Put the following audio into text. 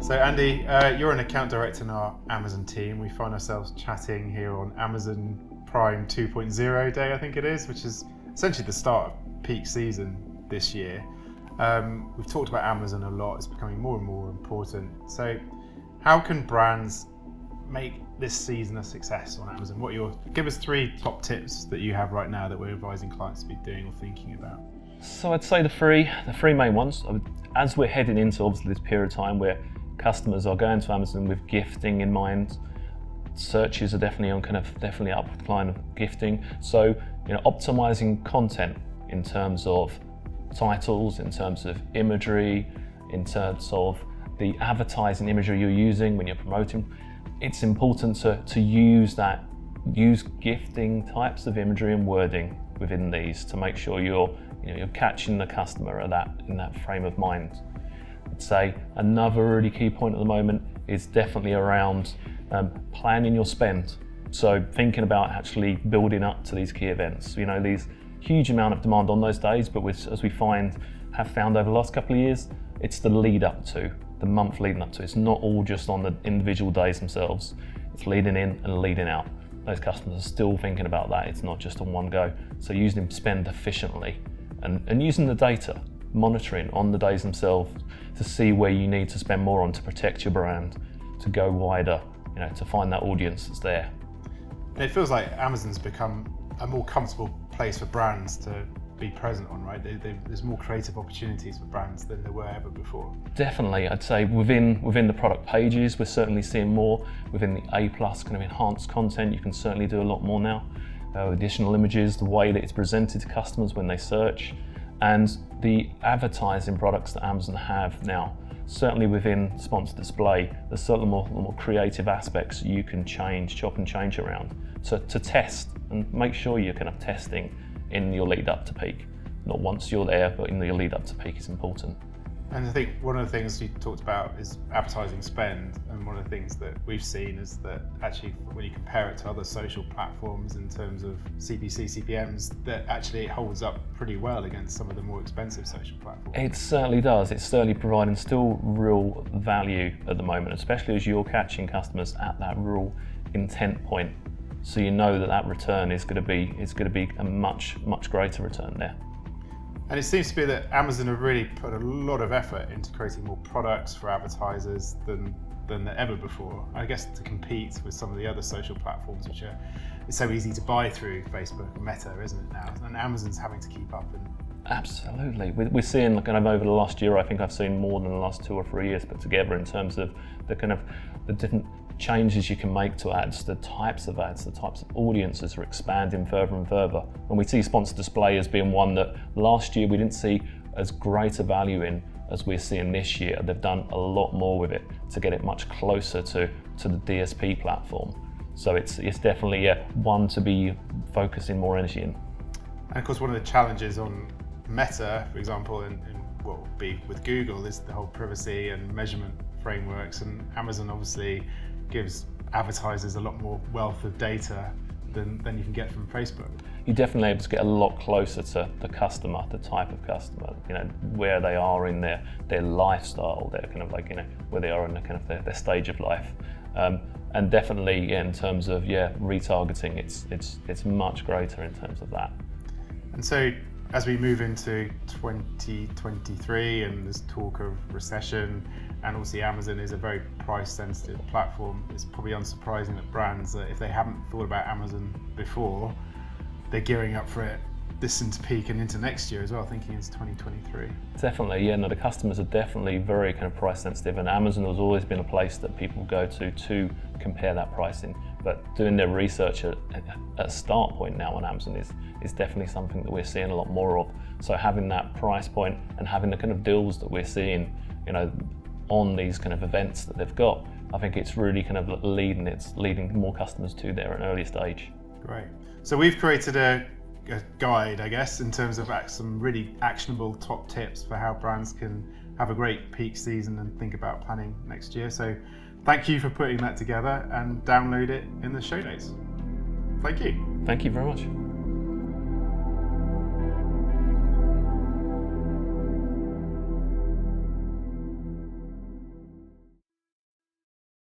So Andy, you're an account director in our Amazon team. We find ourselves chatting here on Amazon Prime 2.0 Day, I think it is, which is essentially the start of peak season this year. We've talked about Amazon a lot. It's becoming more and more important. So how can brands make this season a success on Amazon? Give us 3 top tips that you have right now that we're advising clients to be doing or thinking about. So I'd say the three main ones. As we're heading into obviously this period of time where customers are going to Amazon with gifting in mind, searches are definitely up the line of gifting. So optimizing content in terms of titles, in terms of imagery, in terms of the advertising imagery you're using when you're promoting. It's important to use gifting types of imagery and wording within these to make sure you're catching the customer in that frame of mind. I'd say another really key point at the moment is definitely around planning your spend. So thinking about actually building up to these key events. These huge amount of demand on those days, but as we have found over the last couple of years, it's the lead up to, the month leading up to. It's not all just on the individual days themselves. It's leading in and leading out. Those customers are still thinking about that. It's not just on one go. So using spend efficiently and using the data, monitoring on the days themselves to see where you need to spend more on to protect your brand, to go wider, to find that audience that's there. It feels like Amazon's become a more comfortable place for brands to be present on, right? There's more creative opportunities for brands than there were ever before. Definitely, I'd say within the product pages, we're certainly seeing more. Within the A+ kind of enhanced content, you can certainly do a lot more now. Additional images, the way that it's presented to customers when they search, and the advertising products that Amazon have now. Certainly within sponsored display, there's certainly more creative aspects you can chop and change around to test and make sure you're kind of testing in your lead up to peak. Not once you're there, but in your lead up to peak is important. And I think one of the things you talked about is advertising spend, and one of the things that we've seen is that actually when you compare it to other social platforms in terms of CPC, CPMs, that actually it holds up pretty well against some of the more expensive social platforms. It certainly does. It's certainly providing still real value at the moment, especially as you're catching customers at that real intent point. So that return is going to be a much greater return there. And it seems to be that Amazon have really put a lot of effort into creating more products for advertisers than ever before. I guess to compete with some of the other social platforms, which it's so easy to buy through Facebook and Meta, isn't it now? And Amazon's having to keep up. Absolutely. We're seeing kind of over the last year, I think I've seen more than the last 2 or 3 years put together in terms of the different changes you can make to ads, the types of audiences are expanding further and further. And we see sponsored display as being one that last year we didn't see as great a value in as we're seeing this year. They've done a lot more with it to get it much closer to the DSP platform. So it's definitely one to be focusing more energy in. And of course, one of the challenges on Meta, for example, and what will be with Google, is the whole privacy and measurement frameworks. And Amazon obviously gives advertisers a lot more wealth of data than you can get from Facebook. You're definitely able to get a lot closer to the customer, the type of customer, where they are in their lifestyle, their kind of where they are in their stage of life. And definitely in terms of retargeting, it's much greater in terms of that. And so as we move into 2023 and there's talk of recession, and obviously Amazon is a very price sensitive platform, it's probably unsurprising that brands, if they haven't thought about Amazon before, they're gearing up for it this into peak and into next year as well, thinking into 2023. Definitely, the customers are definitely very kind of price sensitive, and Amazon has always been a place that people go to compare that pricing. But doing their research at a start point now on Amazon is definitely something that we're seeing a lot more of. So having that price point and having the kind of deals that we're seeing, on these kind of events that they've got, I think it's really kind of leading more customers to there at an early stage. Great. So we've created a guide, I guess, in terms of some really actionable top tips for how brands can have a great peak season and think about planning next year. So thank you for putting that together, and download it in the show notes. Thank you. Thank you very much.